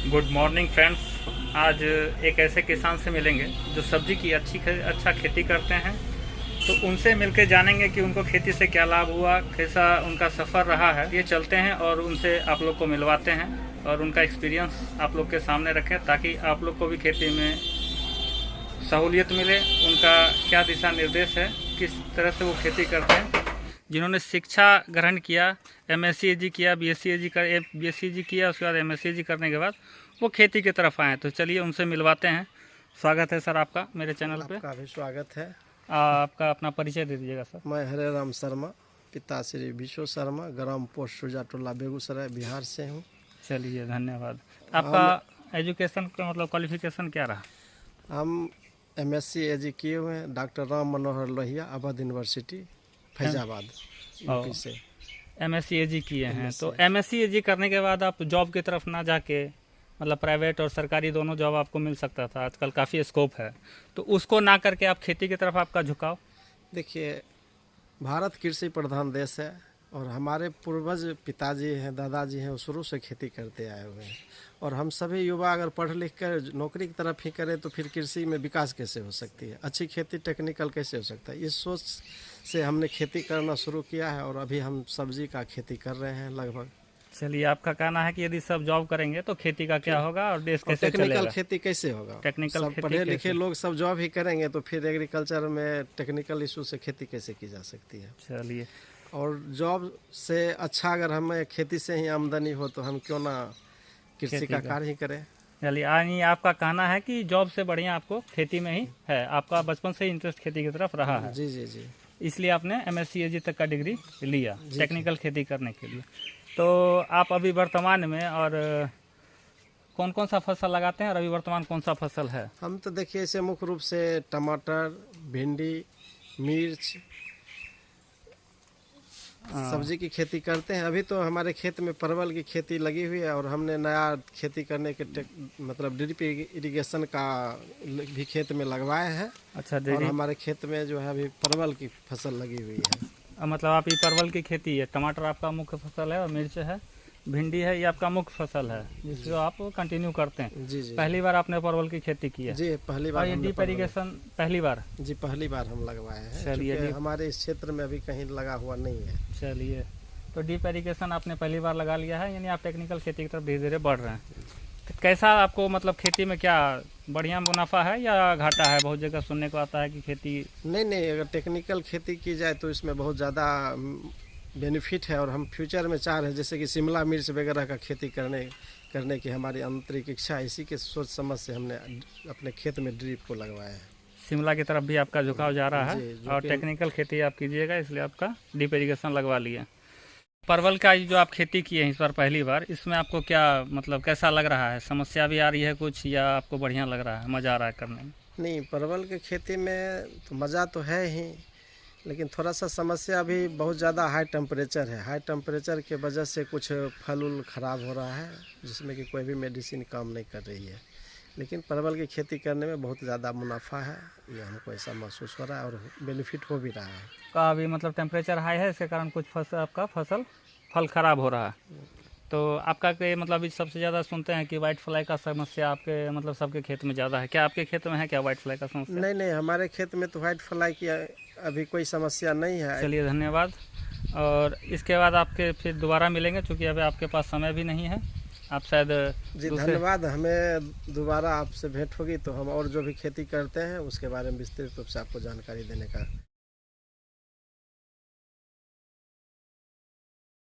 Good morning friends. आज एक ऐसे किसान से मिलेंगे जो सब्जी की अच्छा खेती करते हैं। तो उनसे मिलकर जानेंगे कि उनको खेती से क्या लाभ हुआ, कैसा उनका सफ़र रहा है। ये चलते हैं और उनसे आप लोग को मिलवाते हैं और उनका एक्सपीरियंस आप लोग के सामने रखें ताकि आप लोग को भी खेती में सहूलियत मिले। उनका क्या दिशा निर्देश है, किस तरह से वो खेती करते हैं। जिन्होंने शिक्षा ग्रहण किया, MSc किया, BSc किया, उसके बाद MSc करने के बाद वो खेती की तरफ आए। तो चलिए उनसे मिलवाते हैं। स्वागत है सर आपका मेरे चैनल पे। आपका भी स्वागत है। आपका अपना परिचय दे दीजिएगा सर। मैं हरे राम शर्मा, पिता श्री विश्व शर्मा, ग्राम पोस्ट सुजाटोला, बेगूसराय, बिहार से हूँ। चलिए धन्यवाद। आपका एजुकेशन का मतलब क्वालिफिकेशन क्या रहा? हम MSc किए हुए हैं, doctor Ram Manohar Lohia, Awadh university, Faizabad, UP से। MSc किए हैं। तो MSc करने के बाद आप जॉब की तरफ ना जाके मतलब प्राइवेट और सरकारी दोनों जॉब आपको मिल सकता था, आजकल काफ़ी स्कोप है, तो उसको ना करके आप खेती की तरफ आपका झुकाव? देखिए, भारत कृषि प्रधान देश है और हमारे पूर्वज पिताजी हैं, दादाजी हैं, वो शुरू से खेती करते आए हुए हैं। और हम सभी युवा अगर पढ़ लिख कर नौकरी की तरफ ही करें तो फिर कृषि में विकास कैसे हो सकती है, अच्छी खेती टेक्निकल कैसे हो सकता है। इस सोच से हमने खेती करना शुरू किया है और अभी हम सब्जी का खेती कर रहे हैं लगभग। चलिए, आपका कहना है कि यदि सब जॉब करेंगे तो खेती का क्या होगा और देश कैसे चलेगा? टेक्निकल खेती कैसे होगा? टेक्निकल सब खेती पढ़े लिखे कैसे? लोग सब जॉब ही करेंगे तो फिर एग्रीकल्चर में टेक्निकल इशू से खेती कैसे की जा सकती है। चलिए, और जॉब से अच्छा अगर हमें खेती से ही आमदनी हो तो हम क्यों ना कृषि का कार्य ही करें। चलिए, यानी आपका कहना है कि जॉब से बढ़िया आपको खेती में ही है, आपका बचपन से ही इंटरेस्ट खेती की तरफ रहा है। जी जी जी। इसलिए आपने MSc तक का डिग्री लिया टेक्निकल खेती करने के लिए। तो आप अभी वर्तमान में और कौन कौन सा फसल लगाते हैं और अभी वर्तमान कौन सा फसल है? हम तो देखिए इसे मुख्य रूप से टमाटर, भिंडी, मिर्च, सब्जी की खेती करते हैं। अभी तो हमारे खेत में परवल की खेती लगी हुई है और हमने नया खेती करने के मतलब ड्रिप इरिगेशन का भी खेत में लगवाए हैं। अच्छा, और हमारे खेत में जो है अभी परवल की फसल लगी हुई है। मतलब आप ये परवल की खेती है, टमाटर आपका मुख्य फसल है और मिर्च है, भिंडी है, ये आपका मुख्य फसल है जिसको आप कंटिन्यू करते हैं। जी जी। पहली बार आपने परवल की खेती की है? जी, पहली बार। और ये ड्रिप इरिगेशन पहली बार? जी, पहली बार हम लगवाए हैं। चलिए, हमारे इस क्षेत्र में अभी कहीं लगा हुआ नहीं है। चलिए, तो ड्रिप इरिगेशन आपने पहली बार लगा लिया है, यानी आप टेक्निकल खेती की तरफ धीरे धीरे बढ़ रहे हैं। तो कैसा आपको मतलब खेती में क्या बढ़िया मुनाफा है या घाटा है? बहुत जगह सुनने को आता है कि खेती नहीं, अगर टेक्निकल खेती की जाए तो इसमें बहुत ज़्यादा बेनिफिट है और हम फ्यूचर में चाह रहे हैं जैसे कि शिमला मिर्च वगैरह का खेती करने की हमारी आंतरिक इच्छा है। इसी के सोच समझ से हमने अपने खेत में ड्रिप को लगवाया है। शिमला की तरफ भी आपका झुकाव जा रहा है और टेक्निकल खेती आप कीजिएगा, इसलिए आपका ड्रिप इरिगेशन लगवा लिए। परवल का जो आप खेती किए हैं इस बार पहली बार, इसमें आपको क्या मतलब कैसा लग रहा है? समस्या भी आ रही है कुछ या आपको बढ़िया लग रहा है, मज़ा आ रहा है करने में? नहीं, परवल की खेती में तो मज़ा तो है ही, लेकिन थोड़ा सा समस्या भी बहुत ज़्यादा हाई टेम्परेचर है। हाई टेम्परेचर के वजह से कुछ फल उल ख़राब हो रहा है जिसमें कि कोई भी मेडिसिन काम नहीं कर रही है। लेकिन परवल की खेती करने में बहुत ज़्यादा मुनाफा है, ये हमको ऐसा महसूस हो रहा है और बेनिफिट हो भी रहा है। का अभी मतलब टेम्परेचर हाई है, इसके कारण कुछ आपका फल ख़राब हो रहा है। तो आपका के मतलब इस सबसे ज़्यादा सुनते हैं कि वाइट फ्लाई का समस्या आपके मतलब सबके खेत में ज़्यादा है। क्या आपके खेत में है क्या वाइट फ्लाई का समस्या? नहीं, हमारे खेत में तो वाइट फ्लाई की अभी कोई समस्या नहीं है। चलिए, धन्यवाद। और इसके बाद आपके फिर दोबारा मिलेंगे, क्योंकि अभी आपके पास समय भी नहीं है, आप शायद जी धन्यवाद। हमें दोबारा आपसे भेंट होगी तो हम और जो भी खेती करते हैं उसके बारे में विस्तृत रूप से आपको जानकारी देने का